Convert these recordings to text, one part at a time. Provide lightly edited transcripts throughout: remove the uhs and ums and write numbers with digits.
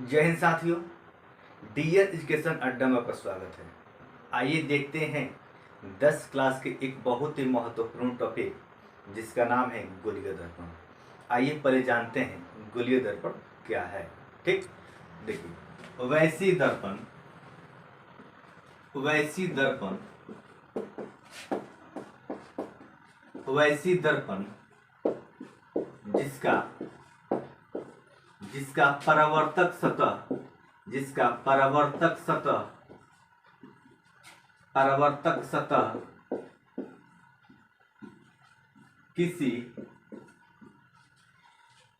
जय हिंद साथियों, DL education अड्डा में आपका स्वागत है। आइए देखते हैं 10 क्लास के एक बहुत ही महत्वपूर्ण टॉपिक जिसका नाम है गोलीय दर्पण। आइए पहले जानते हैं गोलीय दर्पण क्या है। ठीक, देखिए वैसी दर्पण जिसका जिसका परावर्तक सतह किसी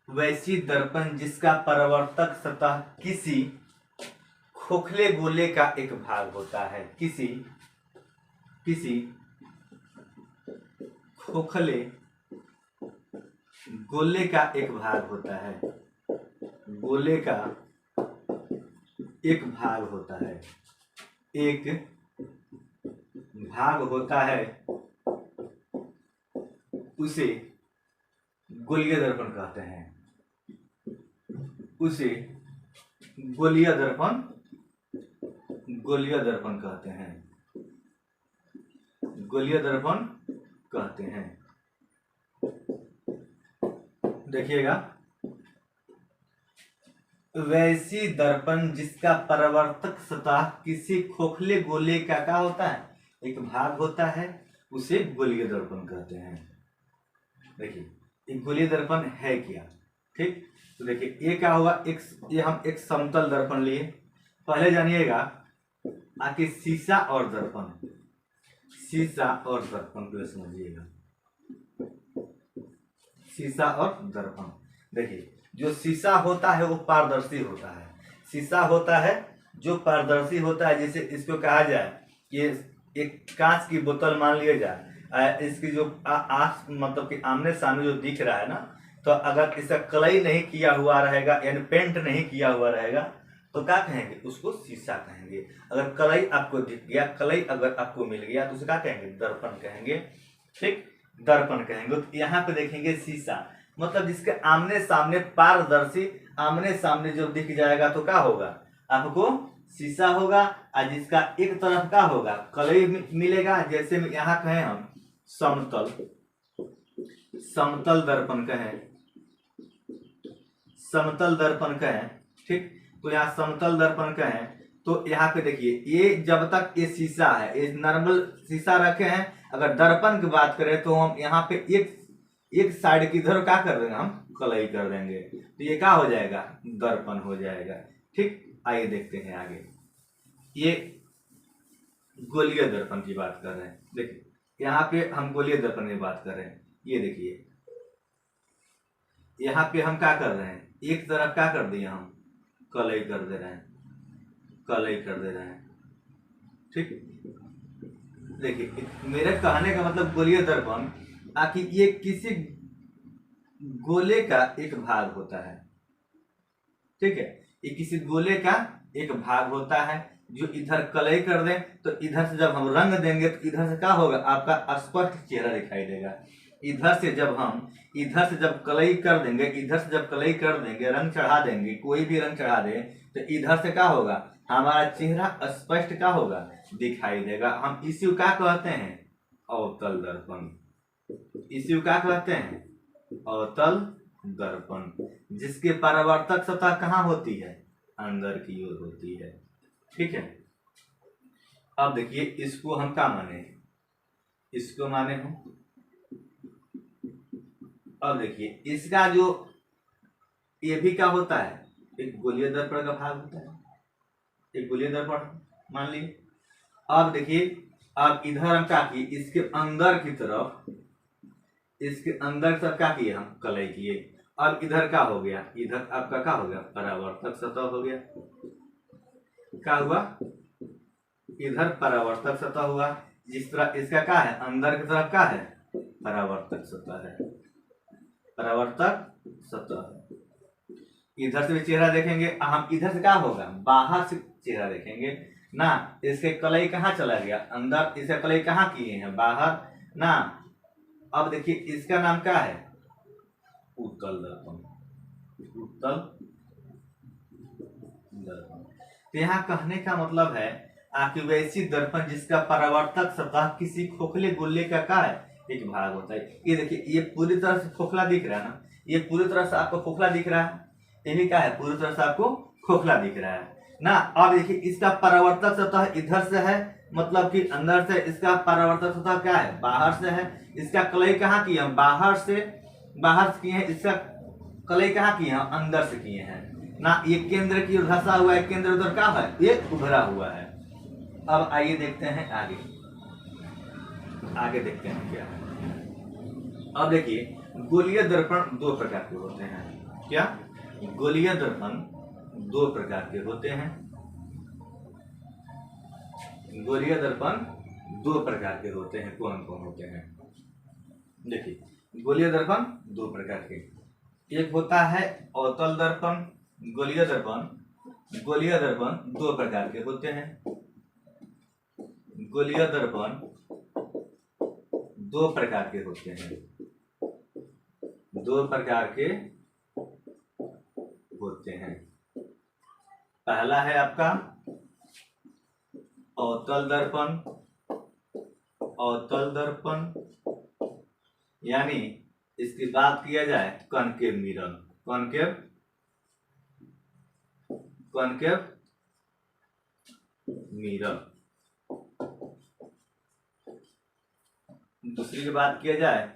वैसी दर्पण जिसका परावर्तक सतह किसी खोखले गोले का एक भाग होता है। किसी खोखले गोले का एक भाग होता है। गोले का एक भाग होता है। एक भाग होता है, उसे गोलीय दर्पण कहते हैं। उसे गोलीय दर्पण कहते हैं। गोलीय दर्पण कहते हैं। देखिएगा, वैसी दर्पण जिसका परावर्तक सतह किसी खोखले गोले का क्या होता है, एक भाग होता है, उसे गोलीय दर्पण कहते हैं। देखिए एक गोलीय दर्पण है क्या। ठीक, तो देखिए ये क्या होगा, ये हम एक समतल दर्पण लिए। पहले जानिएगा आखिर शीशा और दर्पण को समझिएगा। शीशा और दर्पण, देखिए जो शीशा होता है वो पारदर्शी होता है। शीशा होता है जो पारदर्शी होता है। जैसे इसको कहा जाए, ये एक कांच की बोतल मान लिया जाए, इसकी जो मतलब कि आमने सामने जो दिख रहा है ना, तो अगर इसका कलई नहीं किया हुआ रहेगा यानी पेंट नहीं किया हुआ रहेगा तो क्या कहेंगे, उसको शीशा कहेंगे। अगर कलई आपको दिख गया, कलई अगर आपको मिल गया तो उसे क्या कहेंगे, दर्पण कहेंगे। ठीक, दर्पण कहेंगे। तो यहाँ पे देखेंगे शीशा, मतलब जिसके आमने सामने पारदर्शी आमने सामने जो दिख जाएगा तो क्या होगा, आपको शीशा होगा। और जिसका एक तरफ का होगा, कलई मिलेगा। जैसे यहाँ कहें हम समतल दर्पण कहें। ठीक, तो यहाँ समतल दर्पण कहें तो यहाँ पे देखिए, ये जब तक ये शीशा है, ये नॉर्मल शीशा रखे हैं। अगर दर्पण की बात करें तो हम यहाँ पे एक साइड की इधर क्या कर देंगे, हम कलई कर देंगे, तो ये क्या हो जाएगा, दर्पण हो जाएगा। ठीक, आइए देखते हैं आगे। ये गोलीय दर्पण की बात कर रहे हैं। देखिए यहाँ पे हम गोलीय दर्पण की बात कर रहे हैं। ये देखिए यहाँ पे हम क्या कर रहे हैं, एक तरफ क्या कर दिए, हम कलई कर दे रहे हैं। ठीक, देखिए मेरे कहने का मतलब गोलीय दर्पण आखिर ये किसी गोले का एक भाग होता है। ठीक है, ये किसी गोले का एक भाग होता है जो इधर कलई कर दें तो इधर से जब हम रंग देंगे तो इधर से क्या होगा, आपका स्पष्ट चेहरा दिखाई देगा। इधर से जब कलई कर देंगे, रंग चढ़ा देंगे, कोई भी रंग चढ़ा दें तो इधर से क्या होगा, हमारा चेहरा स्पष्ट क्या होगा, दिखाई देगा। हम इसी को क्या कहते हैं, अवतल दर्पण। इसी को क्या कहते हैं, अवतल दर्पण, जिसके परावर्तक सतह कहाँ होती है, अंदर की ओर होती है। ठीक है, अब देखिए इसको हम क्या माने, इसको माने हम। अब देखिए इसका जो ये भी क्या होता है, एक गोलीय दर्पण का भाग होता है, एक गोलीय दर्पण मान लीजिए। अब देखिए, अब इधर हम क्या किए, इसके अंदर की तरफ क्या किए, हम कलई किए। अब इधर क्या हो गया, इधर आपका क्या हो गया, परावर्तक सतह हो गया। क्या हुआ, इधर परावर्तक सतह हुआ। जिस तरह इसका क्या है, अंदर की तरफ क्या है, परावर्तक सतह है। इधर से भी चेहरा देखेंगे, हम इधर से क्या होगा, बाहर से चेहरा देखेंगे ना। इसके कलई कहाँ चला गया, अंदर। इसका कलई कहाँ किए हैं, बाहर ना। अब देखिए इसका नाम क्या है, उत्तल दर्पण। उत्तल दर्पण। तो यहाँ कहने का मतलब है कि वैसी दर्पण जिसका परावर्तक सतह किसी खोखले गोले का है एक भाग होता है। ये देखिए, ये पूरी तरह से खोखला दिख रहा है ना, ये पूरी तरह से आपको खोखला दिख रहा है, ये भी क्या है, पूरी तरह से आपको खोखला दिख रहा है ना। अब देखिए, इसका परावर्तक सतह इधर से है, मतलब कि अंदर से। इसका परावर्तक सतह क्या है, बाहर से है। इसका कलई कहाँ की है, बाहर से किए हैं। इसका कलई कहाँ किए हैं, अंदर से किए हैं ना। ये केंद्र की ओर धंसा हुआ है, केंद्र उधर का है, ये उभरा हुआ है। अब आइए देखते हैं आगे देखते हैं क्या है। अब देखिए, गोलीय दर्पण दो प्रकार के होते हैं। क्या, गोलीय दर्पण दो प्रकार के होते हैं। गोलीय दर्पण दो प्रकार के होते हैं। कौन कौन होते हैं, देखिए, गोलीय दर्पण दो प्रकार के। एक होता है अवतल दर्पण। गोलीय दर्पण दो प्रकार के होते हैं। गोलीय दर्पण दो प्रकार के होते हैं, दो प्रकार के होते हैं। पहला है आपका अवतल दर्पण। अवतल दर्पण यानी इसकी बात किया जाए कॉनकेव मिरर, कॉनकेव मिरर। दूसरी की बात किया जाए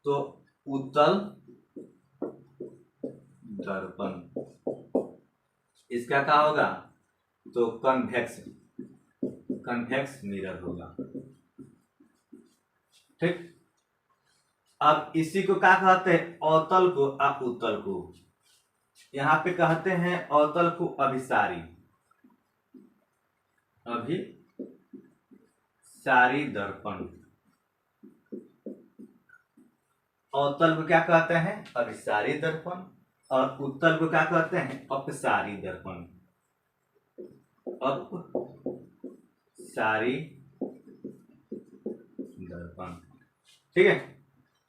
तो उत्तल दर्पण। इसका क्या होगा, तो कन्वेक्स मिरर होगा। ठीक। अब इसी को क्या कहते हैं, अवतल को उत्तल को। यहां पे कहते हैं अवतल को अभिसारी दर्पण। अवतल को क्या कहते हैं, अभिसारी दर्पण, और उत्तल को क्या कहते हैं, अपसारी दर्पण। अपसारी दर्पण। ठीक है।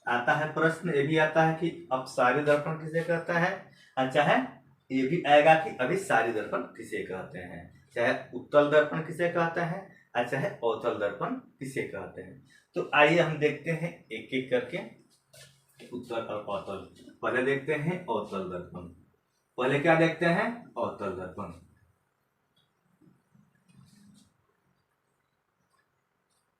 आता है प्रश्न, ये भी आता है कि अपसारी दर्पण किसे कहता है। अच्छा है, ये भी आएगा कि अभिसारी दर्पण किसे कहते हैं, चाहे उत्तल दर्पण किसे कहते हैं, अच्छा है अवतल दर्पण किसे कहते हैं। तो आइए हम देखते हैं एक एक करके, उत्तल और अवतल। पहले देखते हैं अवतल दर्पण। पहले क्या देखते हैं, अवतल दर्पण।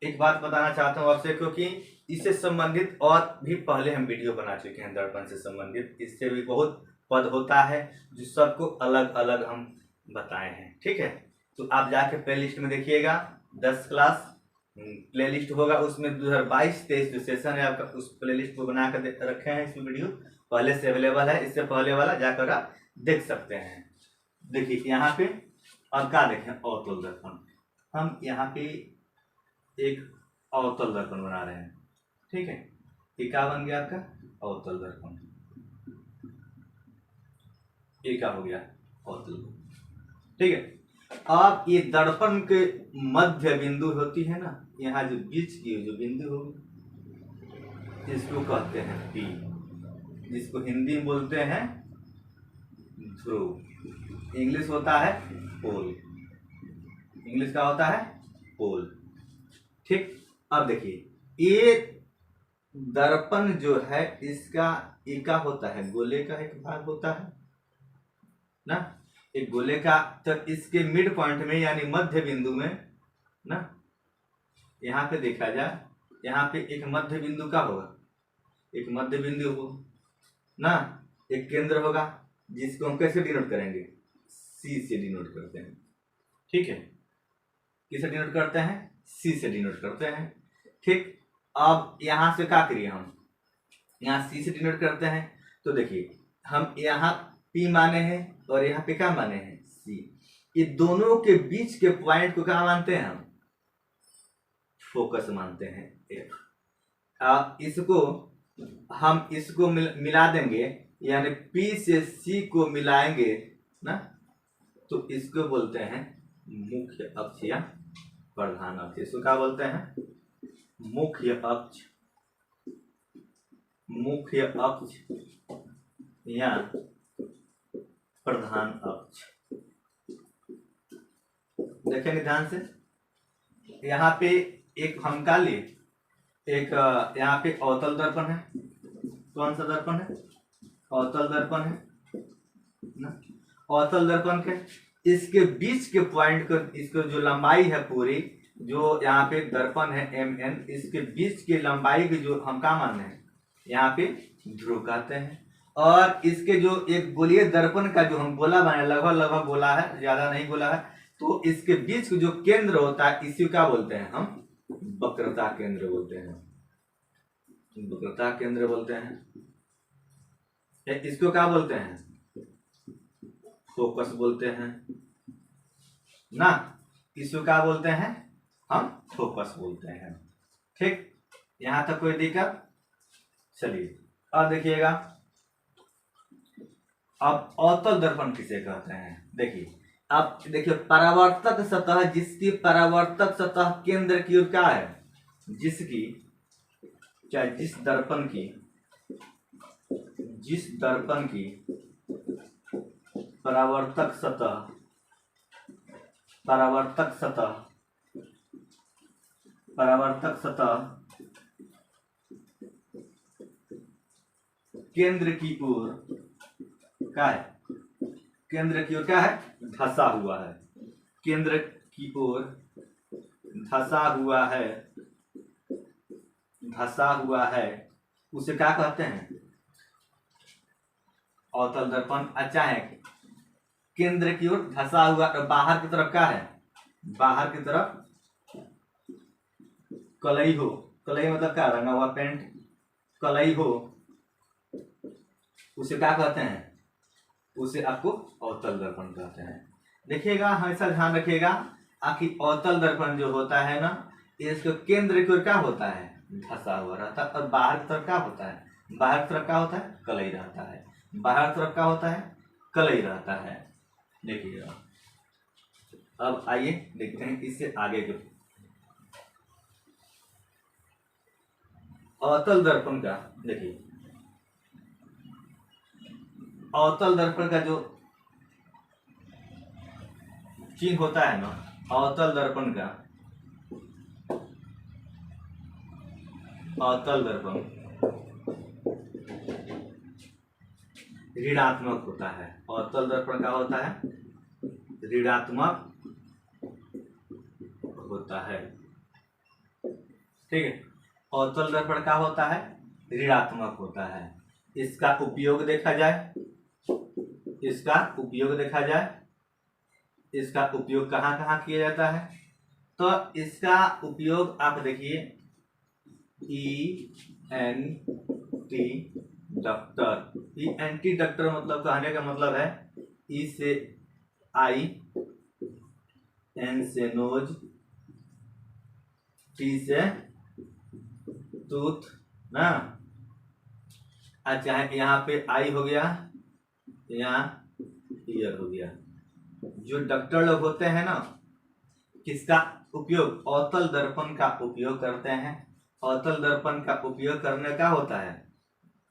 एक बात बताना चाहता हूं आपसे, क्योंकि इससे संबंधित और भी पहले हम वीडियो बना चुके हैं दर्पण से संबंधित। इससे भी बहुत पद होता है जो सबको अलग अलग हम बताए हैं। ठीक है, तो आप जाके प्ले लिस्ट में देखिएगा, 10 क्लास प्ले लिस्ट होगा, उसमें 2022-23 जो सेशन है आपका, उस प्ले लिस्ट को बनाकर रखे हैं। इसमें वीडियो पहले से अवेलेबल है, इससे पहले वाला जाकर आप देख सकते हैं। देखिए यहाँ पे अब क्या देखें, अवतल दर्पण। हम यहाँ पे एक अवतल दर्पण बना रहे हैं। ठीक है, ये क्या बन गया आपका, अवतल दर्पण। ये क्या हो गया, अवतल। ठीक है। अब ये दर्पण के मध्य बिंदु होती है ना, यहाँ जो बीच की जो बिंदु होगी, इसको कहते हैं पी, जिसको हिंदी में बोलते हैं ध्रुव। इंग्लिश होता है पोल। इंग्लिश का होता है पोल। ठीक। अब देखिए, ये दर्पण जो है इसका एक क्या होता है, गोले का एक भाग होता है ना, एक गोले का। तो इसके मिड पॉइंट में यानी मध्य बिंदु में ना, यहाँ पे देखा जाए, यहाँ पे एक मध्य बिंदु का होगा, एक मध्य बिंदु हो ना, एक केंद्र होगा, जिसको हम कैसे डिनोट करेंगे, सी से डिनोट करते हैं। ठीक है, किसे डिनोट करते हैं, सी से डिनोट करते हैं। ठीक। अब यहां से क्या करिए, हम यहाँ सी से डिनोट करते हैं। तो देखिए, हम यहाँ पी माने हैं और यहाँ पे क्या माने हैं, सी। ये दोनों के बीच के पॉइंट को क्या मानते हैं, हम फोकस मानते हैं। हम इसको मिला देंगे, यानी पी से सी को मिलाएंगे ना, तो इसको बोलते हैं मुख्य अक्ष या प्रधान अक्ष। इसको क्या बोलते हैं, मुख्य अक्ष या प्रधान अक्ष। देखेंगे ध्यान से, यहाँ पे एक हम का लिए एक यहाँ पे अवतल दर्पण है। कौन सा दर्पण है? अवतल दर्पण है ना। अवतल दर्पण के इसके बीच के पॉइंट को, इसको जो लंबाई है पूरी, जो यहाँ पे दर्पण है MN, इसके बीच की लंबाई की जो हम क्या मान रहे हैं, यहाँ पे ध्रुव कहते हैं। और इसके जो एक गोलीय दर्पण का जो हम गोला बनाए, लगभग गोला है, ज्यादा नहीं गोला है, तो इसके बीच जो केंद्र होता है इसी क्या बोलते हैं हम? वक्रता केंद्र बोलते हैं। वक्रता केंद्र बोलते हैं। इसको क्या बोलते हैं? फोकस बोलते हैं ना। इसको क्या बोलते हैं? हम फोकस बोलते हैं। ठीक, यहां तक कोई दिक्कत? चलिए अब देखिएगा, अब अवतल दर्पण किसे कहते हैं? देखिए, अब देखिए परावर्तक सतह, जिसकी परावर्तक सतह केंद्र की ओर क्या है, जिसकी चाहे जिस दर्पण की परावर्तक सतह केंद्र की ओर क्या है? केंद्र की ओर क्या है? धंसा हुआ है। केंद्र की ओर धंसा हुआ है, उसे क्या कहते हैं? अवतल दर्पण। अच्छा है, केंद्र की ओर धंसा हुआ और बाहर की तरफ क्या है? बाहर की तरफ कलई हो। कलई मतलब क्या? रंगा हुआ पेंट। कलई हो, उसे क्या कहते हैं? उसे आपको अवतल दर्पण कहते हैं। देखिएगा, हमेशा ध्यान रखिएगा, आखिर अवतल दर्पण जो होता है ना, इसके केंद्र की ओर क्या होता है? धंसा हुआ रहता है। और बाहर की तरफ क्या होता है? बाहर की तरफ क्या होता है? कलई रहता है। बाहर की तरफ क्या होता है? कलई रहता है। देखिएगा, अब आइए देखते हैं इससे आगे के अवतल दर्पण का। देखिए, अवतल दर्पण का जो चिन्ह होता है ना, अवतल दर्पण का, अवतल दर्पण ऋणात्मक होता है। अवतल दर्पण का होता है ऋणात्मक होता है। ठीक है, अवतल दर्पण का होता है ऋणात्मक होता है। इसका उपयोग देखा जाए, इसका उपयोग कहाँ कहाँ किया जाता है? तो इसका उपयोग आप देखिए, एंटी डक्टर मतलब कहने का मतलब है ई से आई, एन से नोज, टी से टूथ ना। अच्छा, यहाँ पे आई हो गया, यहाँ ईयर हो गया। जो डॉक्टर लोग होते हैं ना, किसका उपयोग? अवतल दर्पण का उपयोग करते हैं। अवतल दर्पण का उपयोग करने का होता है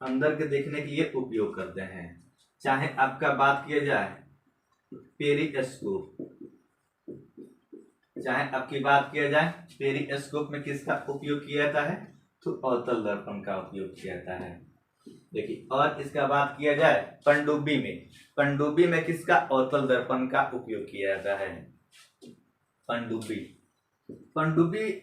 अंदर के देखने के लिए उपयोग करते हैं। चाहे आपका बात किया जाए पेरिस्कोप, पेरिस्कोप में किसका उपयोग किया जाता है? तो अवतल दर्पण का उपयोग किया जाता है। देखिए, और इसका बात किया जाए पनडुब्बी में किसका? अवतल दर्पण का उपयोग किया जाता है। पनडुब्बी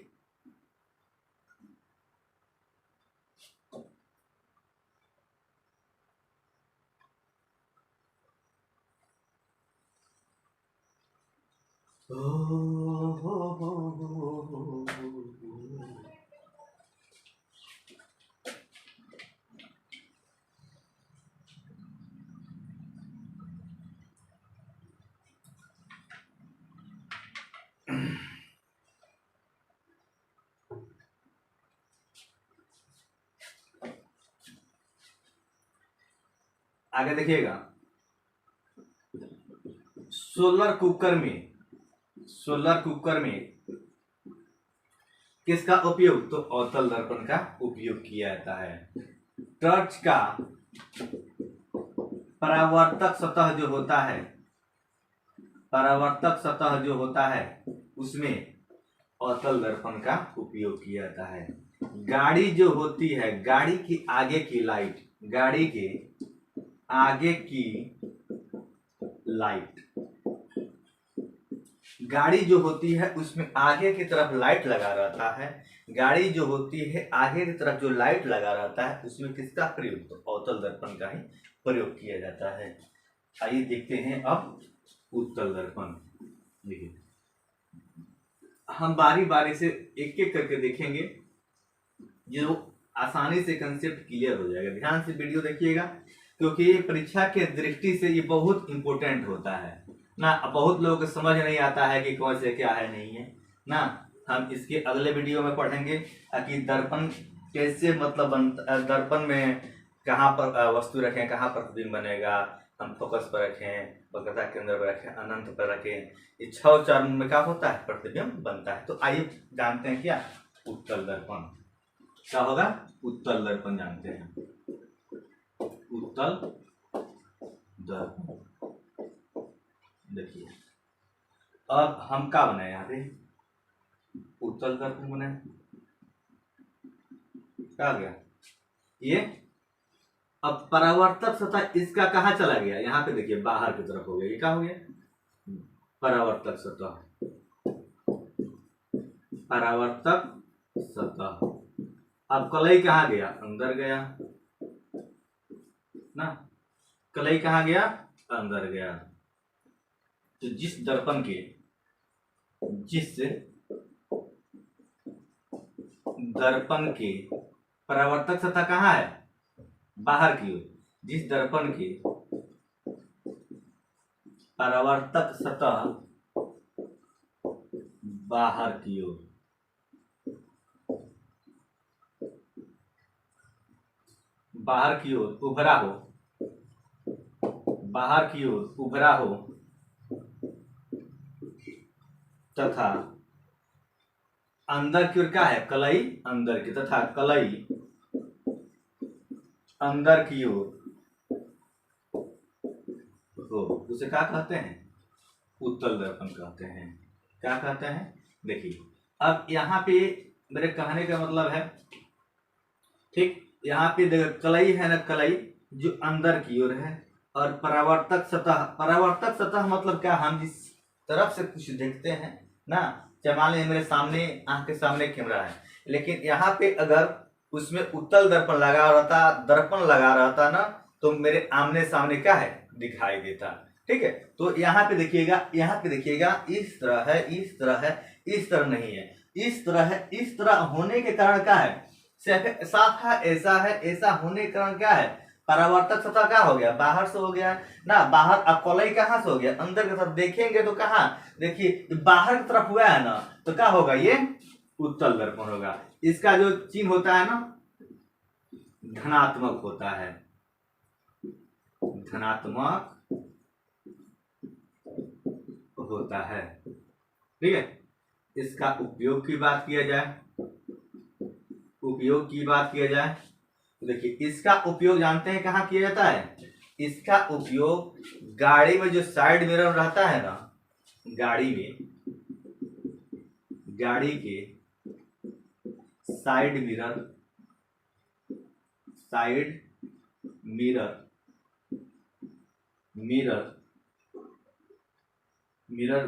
आगे देखिएगा, सोलर कुकर में किसका उपयोग? तो अवतल दर्पण का उपयोग किया जाता है। टॉर्च का परावर्तक सतह जो होता है, परावर्तक सतह जो होता है उसमें अवतल दर्पण का उपयोग किया जाता है। गाड़ी जो होती है, गाड़ी की आगे की लाइट, गाड़ी के आगे की लाइट, गाड़ी जो होती है उसमें आगे की तरफ लाइट लगा रहता है। गाड़ी जो होती है आगे की तरफ जो लाइट लगा रहता है उसमें किसका प्रयोग, तो अवतल दर्पण का ही प्रयोग किया जाता है। आइए देखते हैं अब उत्तल दर्पण। देखिए हम बारी बारी से एक एक करके देखेंगे, जो आसानी से कंसेप्ट क्लियर हो जाएगा। ध्यान से वीडियो देखिएगा, क्योंकि ये परीक्षा के दृष्टि से ये बहुत इंपॉर्टेंट होता है ना। बहुत लोगों को समझ नहीं आता है कि कौन से क्या है नहीं है ना। हम इसके अगले वीडियो में पढ़ेंगे कि दर्पण कैसे मतलब बनता, दर्पण में कहाँ पर वस्तु रखें, कहाँ पर प्रतिबिंब बनेगा, हम फोकस पर रखें, वक्रता केंद्र पर रखें, अनंत पर रखें, ये 6 चरण में क्या होता है, प्रतिबिंब बनता है। तो आइए जानते हैं क्या उत्तल दर्पण क्या होगा। उत्तल दर्पण जानते हैं, उत्तल दर्पण। देखिए अब हम क्या बनाए, यहाँ पे उत्तल दर्पण बनाए, क्या गया ये। अब परावर्तक सतह इसका कहाँ चला गया, यहाँ पे देखिए बाहर की तरफ हो गया, ये क्या हो गया, परावर्तक सतह, परावर्तक सतह। अब कलई कहाँ गया, अंदर गया ना, कलई कहाँ गया, अंदर गया। तो जिस दर्पण के, जिस दर्पण के परावर्तक सतह कहाँ है, बाहर की ओर, जिस दर्पण के परावर्तक सतह बाहर की ओर, बाहर की ओर उभरा हो, बाहर की ओर उभरा हो तथा अंदर की ओर क्या है, कलई अंदर की, तथा कलई अंदर की ओर हो, उसे क्या कहते हैं, उत्तल दर्पण कहते हैं। क्या कहते हैं, देखिए अब यहाँ पे मेरे कहने का मतलब है, ठीक, यहाँ पे देखो कलई है ना, कलई जो अंदर की ओर है, और परावर्तक सतह, परावर्तक सतह मतलब क्या, हम जिस तरफ से कुछ देखते हैं ना, जब मान लीजिए मेरे सामने, आंख के सामने कैमरा है, लेकिन यहाँ पे अगर उसमें उत्तल दर्पण लगा रहता, दर्पण लगा रहता ना, तो मेरे आमने सामने क्या है, दिखाई देता। ठीक है, तो यहाँ पे देखिएगा, यहाँ पे देखिएगा, इस तरह है, इस तरह है, इस तरह नहीं है, इस तरह है, इस तरह होने के कारण क्या है, साफ है, ऐसा है, ऐसा होने के कारण क्या है, परावर्तक सतह क्या हो गया, बाहर से हो गया ना, बाहर। अब कलई कहाँ से हो गया, अंदर की तरफ। देखेंगे तो कहाँ, देखिए बाहर की तरफ हुआ है ना, तो क्या होगा, ये उत्तल दर्पण होगा। इसका जो चिन्ह होता है ना, धनात्मक होता है, धनात्मक होता है। ठीक है, इसका उपयोग की बात किया जाए, उपयोग की बात किया जाए तो देखिए इसका उपयोग जानते हैं कहाँ किया जाता है। इसका उपयोग गाड़ी में जो साइड मिरर रहता है ना, गाड़ी में, गाड़ी के side mirror, side mirror, mirror, mirror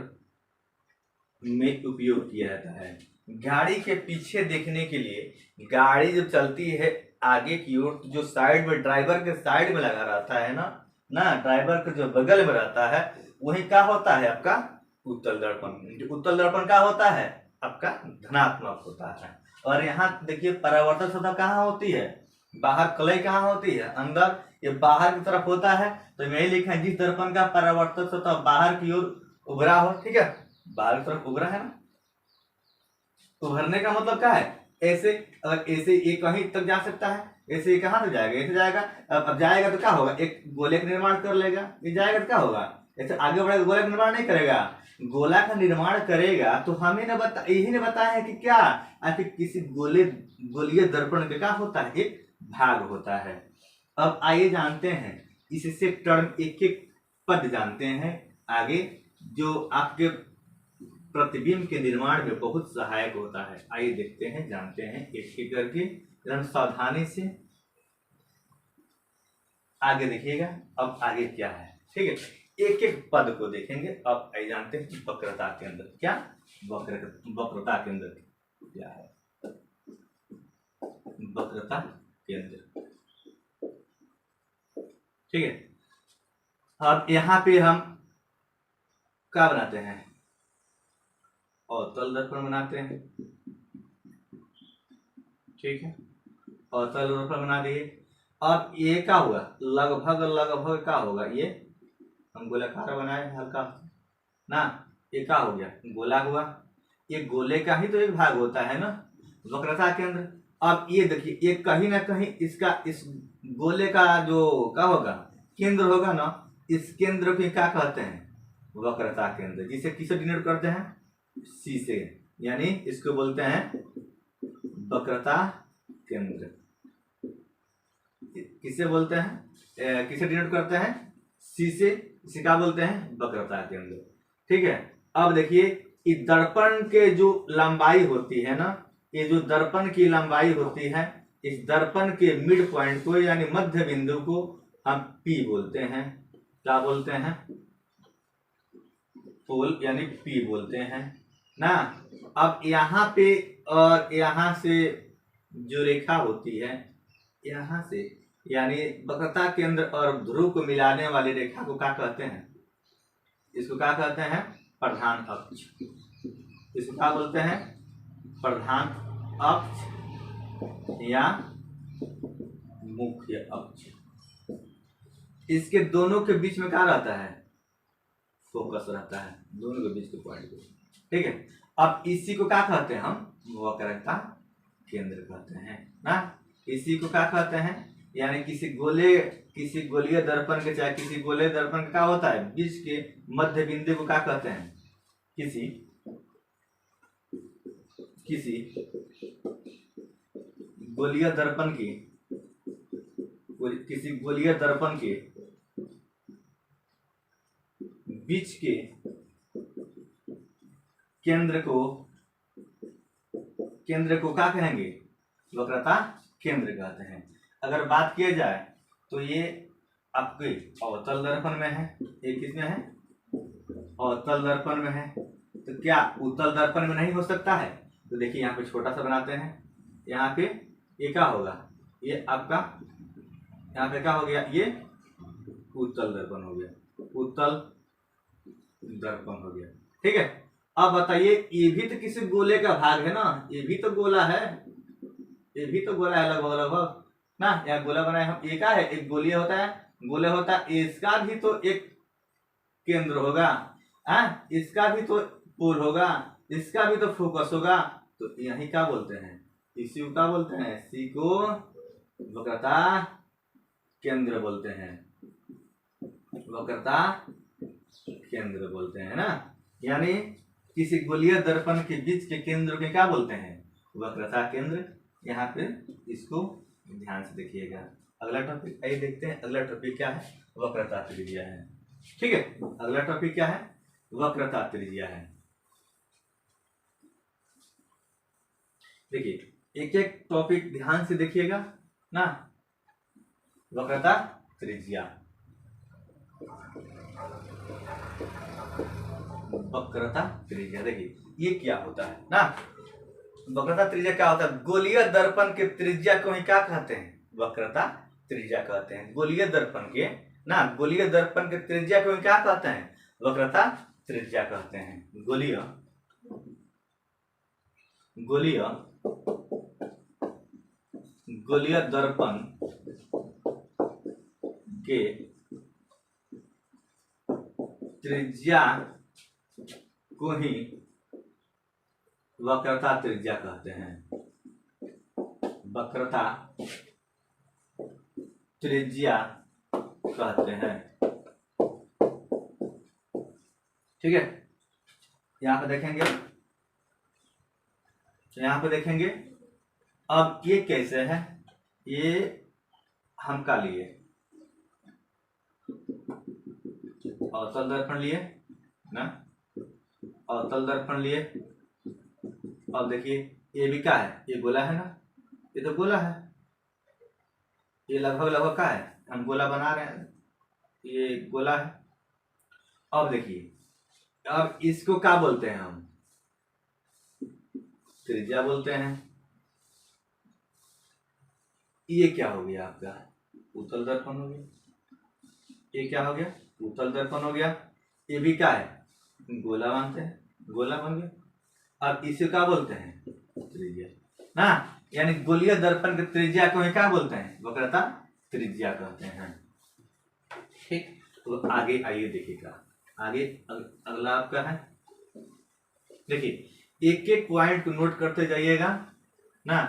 में उपयोग किया जाता है। गाड़ी के पीछे देखने के लिए, गाड़ी जब चलती है आगे की ओर, तो जो साइड में, ड्राइवर के साइड में लगा रहता है ना, ड्राइवर के जो बगल में रहता है, वही क्या होता है आपका उत्तल दर्पण। उत्तल दर्पण क्या होता है आपका, धनात्मक होता है। और यहाँ देखिए परावर्तक सतह कहाँ होती है, बाहर, कलई कहाँ होती है, अंदर, ये बाहर की तरफ होता है। तो यही लिखा है, जिस दर्पण का परावर्तक सतह बाहर की ओर उभरा हो। ठीक है, बाहर की तरफ उभरा है ना, उभरने का मतलब क्या है, ऐसे, अगर ऐसे ये कहीं तक जा सकता है, ऐसे ये कहाँ तक जाएगा, ऐसे जाएगा। अब जाएगा तो क्या होगा, एक गोले का निर्माण कर लेगा, ये जाएगा तो क्या होगा, ऐसे आगे बढ़ेगा, गोला का निर्माण नहीं करेगा, गोला का निर्माण करेगा। तो हमें न बता, यही ने बताया है कि क्या, आखिर किसी गोलीय दर्पण का क्या होता है, एक भाग होता है। अब आइए जानते हैं, इससे टर्म एक एक पद जानते हैं आगे। जो आपके प्रतिबिंब के निर्माण में बहुत सहायक होता है। आइए देखते हैं, जानते हैं एक एक करके, एकदम सावधानी से आगे देखिएगा। अब आगे क्या है, ठीक है, एक एक पद को देखेंगे। अब आइए जानते हैं वक्रता के अंदर क्या, वक्रता के अंदर क्या है, वक्रता के अंदर, ठीक है। अब यहाँ पे हम क्या बनाते हैं, अवतल दर्पण बनाते हैं, ठीक है, अवतल दर्पण बना दिए। अब ये क्या हुआ, लगभग लगभग क्या होगा, ये हम गोलाकार बनाए हल्का ना, ये क्या हो गया, गोला हुआ। ये गोले का ही तो एक भाग होता है ना वक्रता के अंदर। अब ये देखिए, ये कहीं ना कहीं इसका, इस गोले का जो क्या होगा, केंद्र होगा ना, इस केंद्र को क्या कहते हैं, वक्रता के अंदर, जिसे किसे डिनोट करते हैं, सी से, यानी इसको बोलते हैं वक्रता केंद्र। किसे बोलते हैं, किसे डिनोट करते हैं, सी से, इसे क्या बोलते हैं, वक्रता केंद्र, ठीक है। अब देखिए, इस दर्पण के जो लंबाई होती है ना, ये जो दर्पण की लंबाई होती है, इस दर्पण के मिड पॉइंट को यानी मध्य बिंदु को हम पी बोलते हैं। क्या बोलते हैं, पोल यानी पी बोलते हैं ना। अब यहाँ पे और यहाँ से जो रेखा होती है, यहाँ से यानी वक्रता केंद्र और ध्रुव को मिलाने वाली रेखा को क्या कहते हैं, इसको क्या कहते हैं, प्रधान अक्ष। इसको क्या बोलते हैं, प्रधान अक्ष या मुख्य अक्ष। इसके दोनों के बीच में क्या रहता है, फोकस रहता है, दोनों के बीच के पॉइंट को, ठीक है। अब इसी को क्या कहते हैं हम, वक्रता केंद्र कहते हैं ना। इसी को क्या कहते हैं, यानी किसी गोलीय दर्पण के, चाहे किसी गोले दर्पण का क्या होता है, बीच के मध्य बिंदु को क्या कहते हैं, किसी गोलीय दर्पण की, किसी गोलीय दर्पण के बीच के केंद्र को क्या कहेंगे, वक्रता केंद्र कहते हैं। अगर बात किया जाए तो ये आपके अवतल दर्पण में है, ये किसमें है, अवतल दर्पण में है, तो क्या उत्तल दर्पण में नहीं हो सकता है। तो देखिए यहाँ पे छोटा सा बनाते हैं, यहाँ पे ये क्या होगा, ये आपका यहाँ पे क्या हो गया, ये उत्तल दर्पण हो गया, उत्तल दर्पण हो गया, ठीक है। अब बताइए, ये भी तो किसी गोले का भाग है ना, ये भी तो गोला है, ये भी तो गोला है लगभग लगभग ना। यहाँ गोला बनाए हम, ये क्या है, एक गोलीय होता है, गोले होता है, इसका भी तो एक केंद्र होगा, इसका भी तो पोल होगा, इसका भी तो फोकस होगा। तो यही क्या बोलते हैं, इसी को क्या बोलते हैं, सी को वक्रता केंद्र बोलते हैं, वक्रता केंद्र बोलते हैं ना। यानी किसी गोलीय दर्पण के बीच के केंद्र के क्या बोलते हैं, वक्रता केंद्र। यहाँ पे इसको ध्यान से देखिएगा। अगला टॉपिक आइए देखते हैं, अगला टॉपिक क्या है, वक्रता त्रिज्या है, ठीक है। अगला टॉपिक क्या है, वक्रता त्रिज्या है। देखिए एक एक टॉपिक ध्यान से देखिएगा ना। वक्रता त्रिज्या, वक्रता त्रिज्या, देखिए ये क्या होता है ना, वक्रता त्रिज्या क्या होता है, गोलीय दर्पण के त्रिज्या को ही क्या कहते हैं, वक्रता त्रिज्या कहते हैं। गोलीय दर्पण के ना, गोलीय दर्पण के त्रिज्या को ही क्या कहते हैं, वक्रता त्रिज्या कहते हैं। गोलीय दर्पण के त्रिज्या को ही वक्रता त्रिज्या कहते हैं, वक्रता त्रिज्या कहते हैं, ठीक है। यहाँ पे देखेंगे, यहाँ पे देखेंगे, अब ये कैसे है, ये हम का लिए अवतल दर्पण लिए, ना, अवतल दर्पण लिए। अब देखिए ये भी क्या है, ये गोला है ना, ये तो गोला है, ये लगभग लगभग क्या है, हम गोला बना रहे हैं, ये गोला है। अब देखिए, अब इसको क्या बोलते हैं हम, त्रिज्या बोलते हैं। ये क्या हो गया आपका, उत्तल दर्पण हो गया। ये क्या हो गया, उत्तल दर्पण हो गया। ये भी क्या है, गोला मानते हैं, गोला बन गया। अब इसे क्या बोलते हैं, त्रिज्या ना, यानी गोलीय दर्पण की त्रिज्या को क्या बोलते हैं, वक्रता त्रिज्या कहते हैं। ठीक, तो आगे आइए देखिएगा, आगे अगला आपका है, देखिए एक एक पॉइंट को नोट करते जाइएगा ना,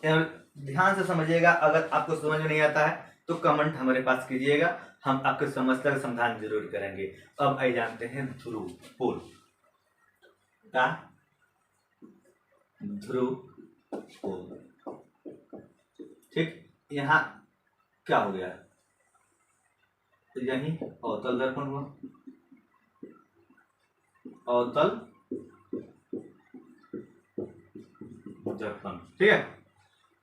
और ध्यान से समझिएगा। अगर आपको समझ में नहीं आता है तो कमेंट हमारे पास कीजिएगा, हम आपके समस्या का समाधान जरूर करेंगे। अब आइए जानते हैं ध्रुव पोल का, ध्रुव पोल। ठीक, यहाँ क्या हो गया, तो यही अवतल दर्पण हुआ, अवतल दर्पण, ठीक है।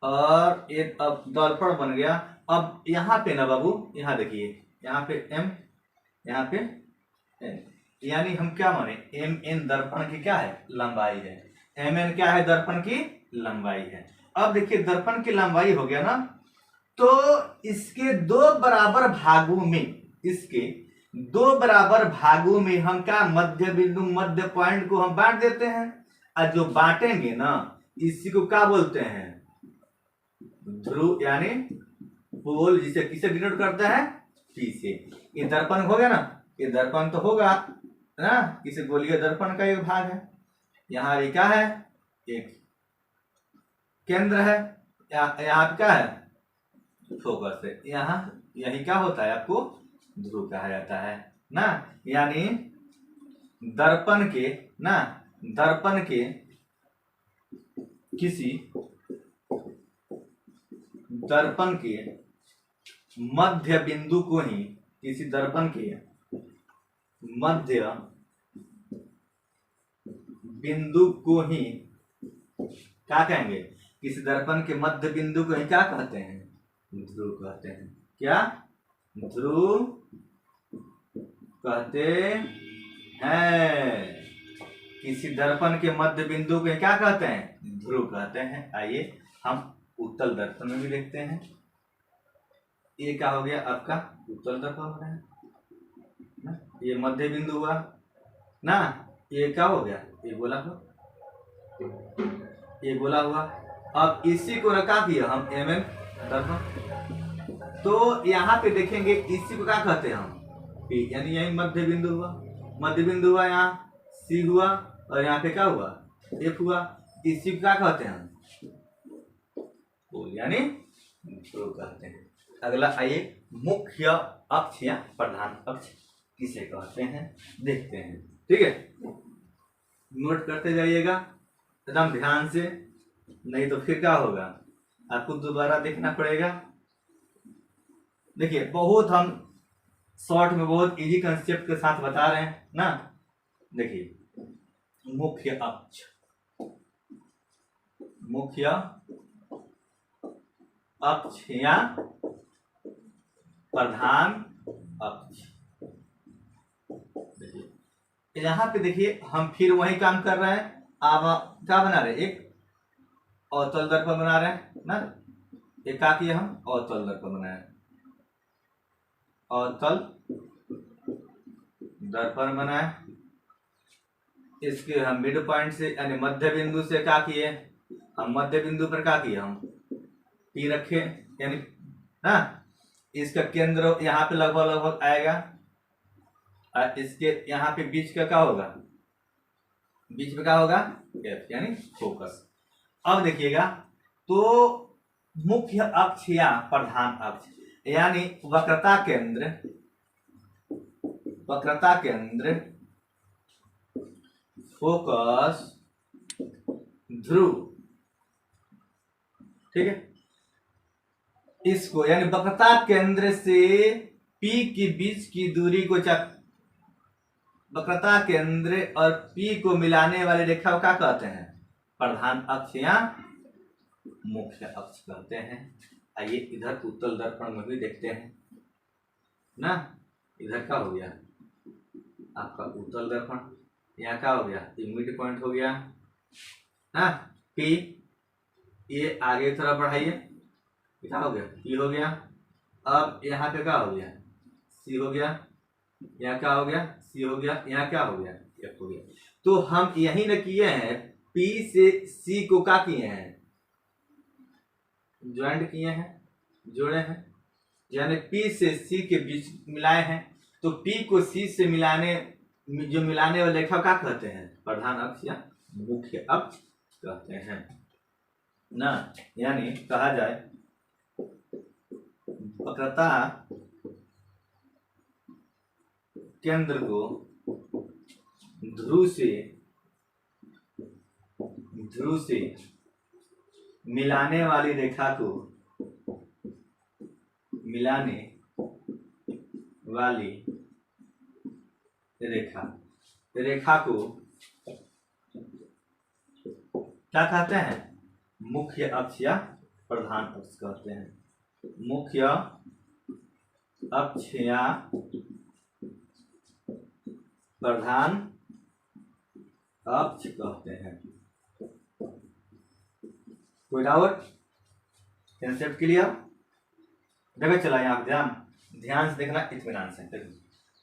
और एक अब दर्पण बन गया। अब यहाँ पे ना बाबू, यहाँ देखिए, यहाँ पे m, यहाँ पे n, यानी हम क्या माने, एम एन दर्पण की क्या है, लंबाई है। एम एन क्या है, दर्पण की लंबाई है। अब देखिए दर्पण की लंबाई हो गया ना, तो इसके दो बराबर भागों में, इसके दो बराबर भागों में हम क्या, मध्य बिंदु, मध्य पॉइंट को हम बांट देते हैं। और जो बांटेंगे ना, इसी को क्या बोलते हैं, ध्रुव, यानी पोल, जिसे किसे डिनोट करता है, पी से। ये दर्पण हो गया ना, ये दर्पण तो होगा ना, किसी गोलीय दर्पण का एक भाग है। यहाँ ये क्या है, एक केंद्र है, यहाँ पे क्या है, फोकस है। यहाँ यही क्या होता है, आपको ध्रुव कहा जाता है ना। यानी दर्पण के ना, दर्पण के किसी, दर्पण के मध्य बिंदु को ही, किसी दर्पण के मध्य बिंदु को ही क्या कहेंगे, किसी दर्पण के मध्य बिंदु को ही क्या कहते हैं, ध्रुव कहते हैं। क्या, ध्रुव कहते हैं। किसी दर्पण के मध्य बिंदु को क्या कहते हैं, ध्रुव कहते हैं। आइए हम उत्तल दर्पण में भी देखते हैं। ये क्या हो गया आपका, उत्तल दर्पण हो रहा है ना, ये मध्य बिंदु हुआ ना, ये क्या हो गया, ये गोला हुआ, ये गोला हुआ। अब इसी को रखा किया हम एम एन दर्पण, तो यहाँ पे देखेंगे इसी को क्या कहते हैं हम, पी, यानी यही मध्य बिंदु हुआ, मध्य बिंदु हुआ, यहाँ सी हुआ, और यहाँ पे क्या हुआ, एफ हुआ। इसी को क्या कहते हैं हम, यानी ध्रुव कहते हैं। अगला आइए, मुख्य अक्ष या प्रधान अक्ष किसे कहते हैं, देखते हैं। ठीक है, नोट करते जाइएगा एकदम ध्यान से, नहीं तो फिर क्या होगा, आपको दोबारा देखना पड़ेगा। देखिए बहुत हम शॉर्ट में बहुत इजी कंसेप्ट के साथ बता रहे हैं ना। देखिए मुख्य अक्ष, मुख्य अक्ष या प्रधान अक्ष। देखिए यहाँ पे देखिए हम फिर वही काम कर रहे हैं। आप क्या बना रहे हैं, एक अवतल दर्पण बना रहे हैं ना, एक क्या किया हम, अवतल दर्पण बनाए, अवतल दर्पण बनाए। इसके हम मिड पॉइंट से यानी मध्य बिंदु से क्या किए, हम मध्य बिंदु पर क्या किए, हम पी रखे, यानी ना इसका केंद्र यहाँ पे लगभग लगभग आएगा, और इसके यहाँ पे बीच का क्या होगा, बीच में क्या होगा, एफ, यानी फोकस। अब देखिएगा तो मुख्य अक्ष या प्रधान अक्ष, यानी वक्रता केंद्र, वक्रता केंद्र, फोकस, ध्रुव। ठीक है, इसको यानी वक्रता केंद्र से P के बीच की दूरी को वक्रता केंद्र और P को मिलाने वाली रेखा को क्या कहते हैं? प्रधान अक्ष या मुख्य अक्ष कहते हैं। आइए इधर उत्तल दर्पण में भी देखते हैं ना। इधर क्या हो गया आपका उत्तल दर्पण, यहाँ क्या हो गया, ये मिड पॉइंट हो गया ना। P, ये आगे की तरफ बढ़ाइए, क्या हो गया, P हो गया। अब यहाँ पे क्या हो गया, C हो गया, यहाँ क्या हो गया, C हो गया, यहाँ क्या हो गया, F हो गया। तो हम यही न किए हैं, P से C को क्या किए हैं, ज्वाइंट किए हैं, जोड़े हैं, यानी P से C के बीच मिलाए हैं। तो P को C से मिलाने वाली रेखा क्या कहते हैं? प्रधान अक्ष या मुख्य अक्ष कहते हैं ना। यानी कहा जाए वक्रता केंद्र को ध्रुव से मिलाने वाली रेखा को रेखा को क्या कहते हैं? मुख्य अक्ष या प्रधान अक्ष कहते हैं। मुख्य अक्ष या प्रधान अक्ष कहते हैं। कोई डाउट? Concept clear? देखो चला यहाँ ध्यान से देखना, इत्मीनान से।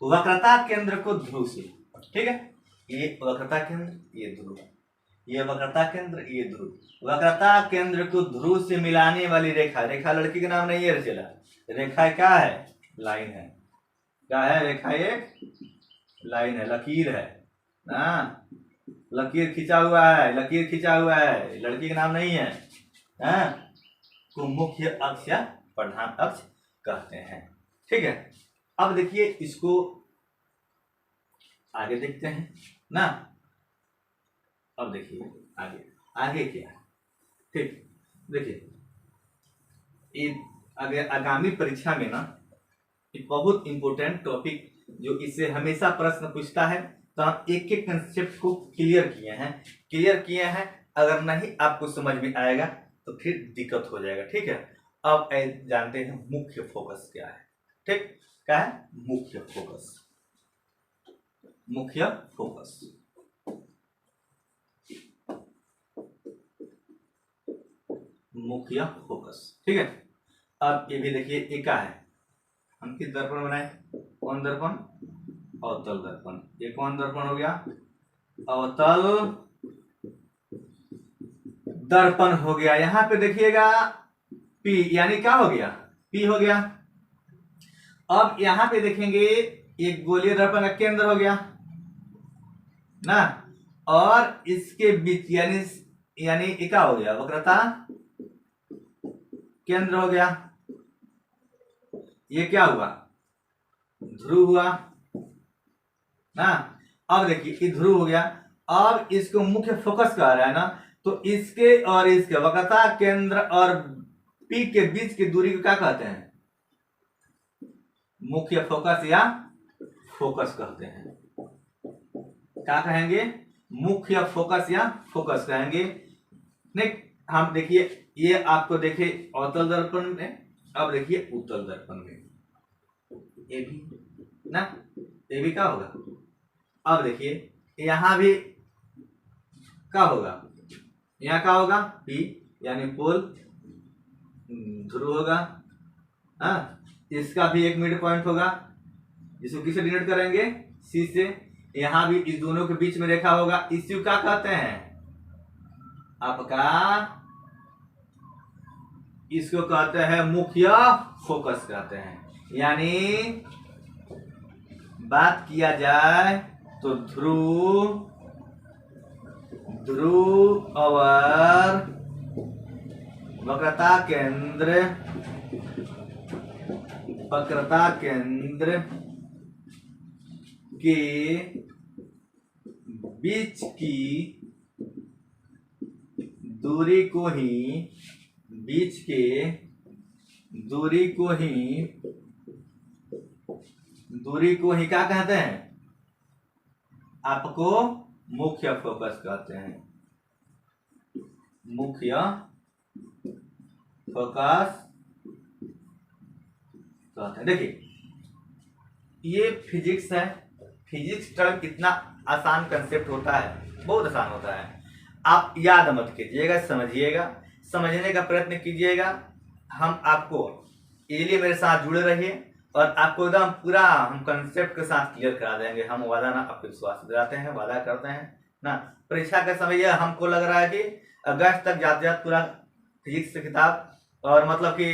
वक्रता केंद्र को ध्रुव से, ठीक है, ये वक्रता केंद्र, ये ध्रुव, ये वक्रता केंद्र, ये ध्रुव। वक्रता केंद्र को ध्रुव से मिलाने वाली रेखा लड़की का नाम नहीं है चला, रेखा क्या है, लाइन है। क्या है? रेखा एक लाइन है, लकीर है ना, लकीर खींचा हुआ है, लड़की का नाम नहीं है। को मुख्य अक्ष या प्रधान अक्ष कहते हैं, ठीक है। अब देखिए इसको आगे देखते हैं ना। अब देखिए आगे क्या है, ठीक। देखिए अगर आगामी परीक्षा में ना एक बहुत इंपॉर्टेंट टॉपिक जो इससे हमेशा प्रश्न पूछता है, तो हम एक एक कंसेप्ट को क्लियर किए हैं। अगर नहीं आपको समझ में आएगा तो फिर दिक्कत हो जाएगा, ठीक है। अब जानते हैं मुख्य फोकस क्या है, ठीक। क्या है? मुख्य फोकस, ठीक है। अब ये भी देखिए, ये क्या है, हम किस दर्पण बनाए, कौन दर्पण, अवतल दर्पण। ये कौन दर्पण हो गया, अवतल दर्पण हो गया। यहां पे देखिएगा P, यानी क्या हो गया, P हो गया। अब यहां पे देखेंगे एक गोलीय दर्पण का केंद्र हो गया ना, और इसके बीच यानी क्या हो गया, वक्रता केंद्र हो गया। ये क्या हुआ, ध्रुव हुआ ना। अब देखिए ये ध्रुव हो गया। अब इसको मुख्य फोकस कह रहा है ना, तो इसके और इसके वक्रता केंद्र और P के बीच की दूरी को क्या कहते हैं, मुख्य फोकस या फोकस कहते हैं। क्या कहेंगे, मुख्य फोकस या फोकस कहेंगे। नहीं, हम देखिए ये आपको देखे अवतल दर्पण में, अब देखिए उत्तल दर्पण में, ये भी ना, ये भी क्या होगा। अब देखिए यहां भी क्या होगा, यहाँ क्या होगा, P यानी पोल, ध्रुव होगा। इसका भी एक मिड पॉइंट होगा, जिसको किससे डिनोट करेंगे, C से। यहां भी इस दोनों के बीच में रेखा होगा, इसी क्या कहते हैं आपका, इसको कहते हैं मुख्य फोकस कहते हैं। यानी बात किया जाए तो ध्रुव और वक्रता केंद्र के बीच की दूरी को ही क्या कहते हैं, आपको मुख्य फोकस कहते हैं, मुख्य फोकस कहते हैं। देखिए ये फिजिक्स है, फिजिक्स टर्म इतना आसान कंसेप्ट होता है, बहुत आसान होता है। आप याद मत कीजिएगा, समझिएगा, समझने का प्रयत्न कीजिएगा। हम आपको इसलिए मेरे साथ जुड़े रहिए और आपको एकदम पूरा हम कंसेप्ट के साथ क्लियर करा देंगे। हम वादा ना आपको विश्वास दिलाते हैं, वादा करते हैं ना। परीक्षा का समय यह हमको लग रहा है कि अगस्त तक जाते जाते पूरा फिजिक्स की किताब, और मतलब कि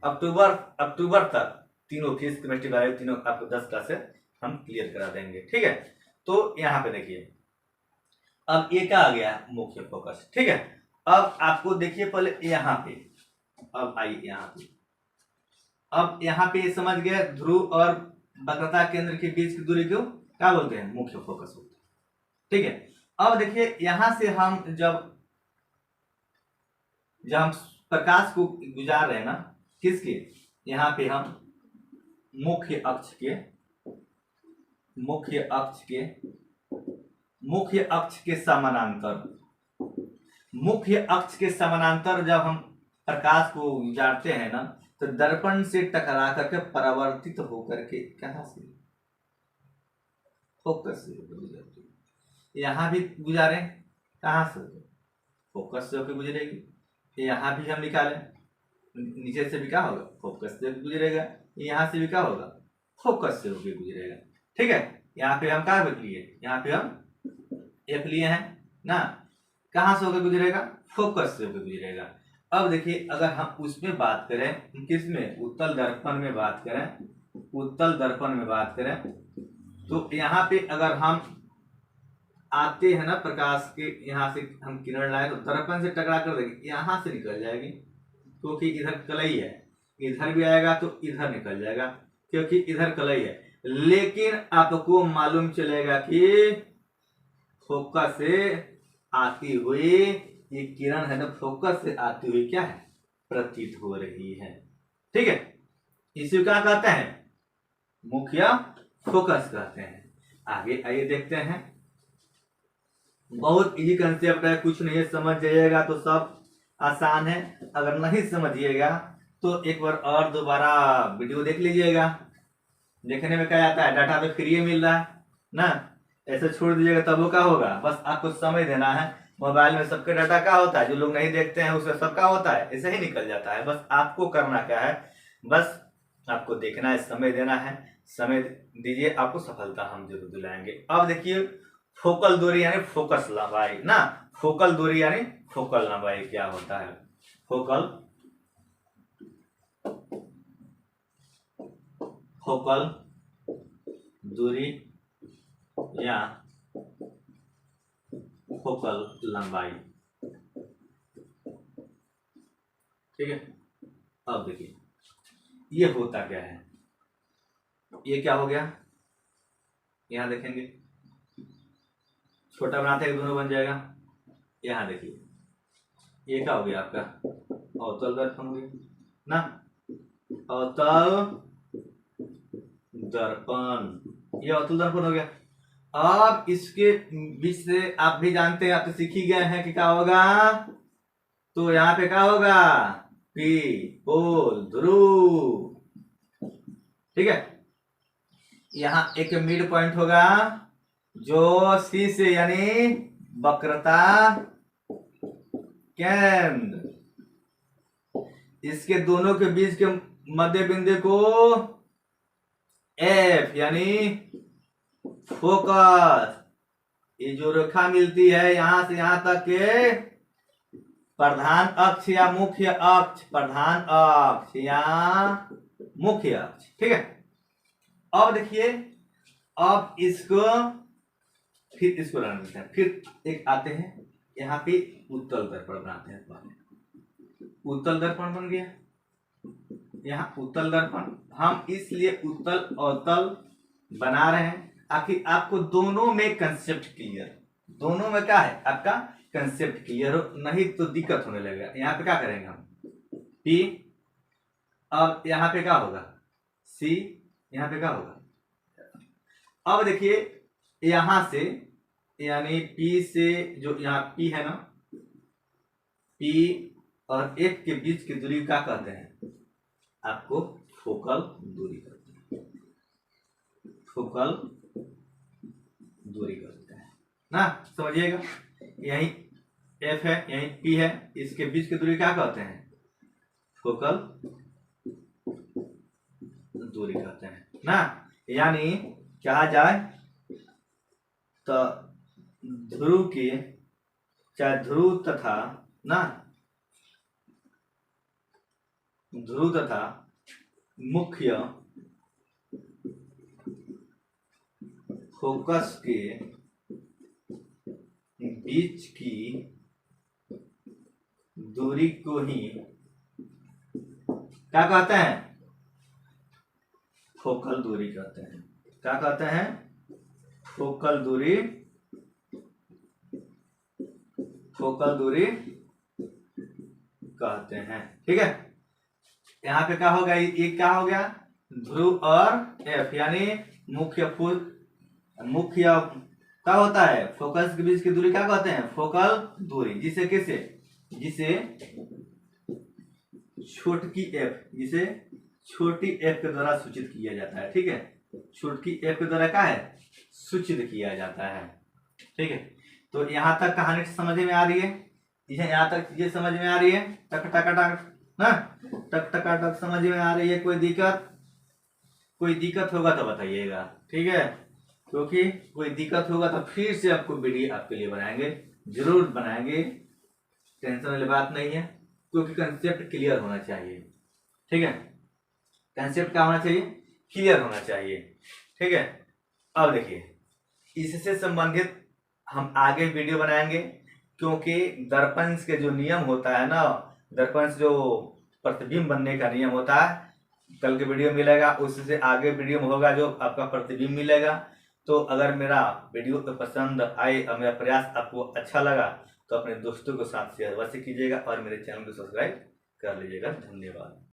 अक्टूबर तक तीनों फिजिक्स केमिस्ट्री बायो तीनों आपको 10 क्लासेस हम क्लियर करा देंगे। ठीक है, तो यहाँ पे देखिए अब ये क्या आ गया, मुख्य फोकस। ठीक है, अब आपको देखिए पहले यहाँ पे, अब आइए यहाँ पे, अब यहाँ पे समझ गए ध्रुव और वक्रता केंद्र के बीच की दूरी को क्या बोलते हैं, मुख्य फोकस होता है। ठीक है, अब देखिए यहां से हम जब हम प्रकाश को गुजार रहे हैं ना, किसके, यहाँ पे हम मुख्य अक्ष के समानांतर जब हम प्रकाश को गुजारते हैं ना, तो दर्पण से टकरा करके परावर्तित होकर के कहां से, फोकस से गुजरती है। यहां भी गुजारे, कहां से, फोकस से होकर गुजरेगी। यहां भी हम निकालें, नीचे से भी क्या होगा, फोकस से गुजरेगा। यहां से भी क्या होगा, फोकस से होकर गुजरेगा। ठीक है, यहाँ पे हम क्या लिए, यहाँ पे हम एफ लिए हैं ना, कहां से होकर गुजरेगा, फोकस से होकर गुजरेगा। अब देखिए अगर हम उसमें बात करें, किसमें, उत्तल दर्पण में बात करें, तो यहाँ पे अगर हम आते हैं ना प्रकाश के, यहाँ से हम किरण लाए तो दर्पण से टकरा कर देंगे, यहाँ से निकल जाएगी क्योंकि इधर कलई है, इधर भी आएगा तो इधर निकल जाएगा क्योंकि इधर कलई है। लेकिन आपको मालूम चलेगा कि फोकस से आती हुई ये किरण है ना, फोकस से आती हुई क्या है, प्रतीत हो रही है। ठीक है, इसे क्या कहते हैं, मुख्य फोकस कहते हैं। आगे आइए देखते हैं, बहुत इजी कंसेप्ट है, कुछ नहीं समझ जाइएगा तो सब आसान है, अगर नहीं समझिएगा तो एक बार और दोबारा वीडियो देख लीजिएगा। देखने में क्या आता है, डाटा तो फ्री मिल रहा है ना, ऐसे छोड़ दीजिएगा तब वो क्या होगा, बस आपको समय देना है। मोबाइल में सबके डाटा क्या होता है, जो लोग नहीं देखते हैं उसका सबका होता है, ऐसे ही निकल जाता है। बस आपको करना क्या है, बस आपको देखना है, समय देना है, समय दीजिए, आपको सफलता हम जरूर दिलाएंगे। अब देखिए फोकल दूरी यानी फोकस लंबाई ना, फोकल दूरी यानी फोकल लंबाई क्या होता है, फोकल दूरी या फोकल लंबाई। ठीक है, अब देखिए ये होता क्या है, ये क्या हो गया, यहां देखेंगे छोटा बनाते हैं दोनों बन जाएगा। यहां देखिए ये क्या हो गया आपका, अवतल दर्पण हो गया ना, अवतल दर्पण, ये अवतल दर्पण हो गया। अब इसके बीच से आप भी जानते हैं, आप तो सीख ही गए हैं कि क्या होगा, तो यहाँ पे क्या होगा, पी पोल ध्रुव। ठीक है, यहाँ एक मिड पॉइंट होगा जो सी से यानी वक्रता केंद्र, इसके दोनों के बीच के मध्य बिंदु को एफ यानी फोकस, ये जो रेखा मिलती है यहां से यहां तक के प्रधान अक्ष या मुख्य अक्ष, प्रधान अक्ष या मुख्य अक्ष। ठीक है, अब देखिए अब इसको फिर इसको रन करते हैं, फिर एक आते हैं यहाँ पे उत्तल दर्पण बनाते हैं। उत्तल दर्पण बन गया, यहाँ उत्तल दर्पण हम इसलिए उत्तल अवतल बना रहे हैं आखिर आपको दोनों में कंसेप्ट क्लियर, दोनों में क्या है आपका कंसेप्ट क्लियर हो, नहीं तो दिक्कत होने लगेगा। यहाँ पे क्या करेंगे हम, P, अब यहाँ पे क्या होगा C, यहाँ पे क्या होगा। अब देखिए यहां से यानी P से जो यहाँ P है ना, P और F के बीच की दूरी क्या कहते हैं? आपको फोकल दूरी कहते हैं, फोकल दूरी कहते हैं ना, समझिएगा। यही F है, यही P है, इसके बीच की दूरी क्या कहते हैं? फोकल दूरी कहते हैं ना। यानी कहा जाए तो ध्रुव के, चाहे ध्रुव तथा ना, ध्रुव तथा मुख्य फोकस के बीच की दूरी को ही क्या कहते हैं? फोकल दूरी कहते हैं। क्या कहते हैं? फोकल दूरी, फोकल दूरी कहते हैं। ठीक है, यहाँ पे क्या हो गया? ये क्या हो गया? ध्रुव और एफ, यानी मुख्य क्या होता है? फोकस के बीच की दूरी क्या कहते हैं? फोकल दूरी। जिसे किसे, जिसे छोटी एफ, जिसे छोटी एफ के द्वारा सूचित किया जाता है। ठीक है, छोटी एफ के द्वारा क्या है? सूचित किया जाता है। ठीक है, तो यहाँ तक कहानी समझ में आ रही है? यहाँ तक चीजें समझ में आ रही है? टक टक टक ना, टक टक टक समझ में आ रही है? कोई दिक्कत? कोई दिक्कत होगा तो बताइएगा। ठीक है, क्योंकि कोई दिक्कत होगा तो फिर से आपको वीडियो आपके लिए बनाएंगे, जरूर बनाएंगे, टेंशन वाली बात नहीं है, क्योंकि कंसेप्ट क्लियर होना चाहिए। ठीक है, कंसेप्ट क्या होना चाहिए? क्लियर होना चाहिए। ठीक है, अब देखिए, इससे संबंधित हम आगे वीडियो बनाएंगे, क्योंकि दर्पण के जो नियम होता है ना, दर्पण से जो प्रतिबिंब बनने का नियम होता है, कल के वीडियो मिलेगा, उससे आगे वीडियो में होगा जो आपका प्रतिबिंब मिलेगा। तो अगर मेरा वीडियो पसंद आए और मेरा प्रयास आपको अच्छा लगा तो अपने दोस्तों के साथ शेयर अवश्य कीजिएगा और मेरे चैनल को सब्सक्राइब कर लीजिएगा। धन्यवाद।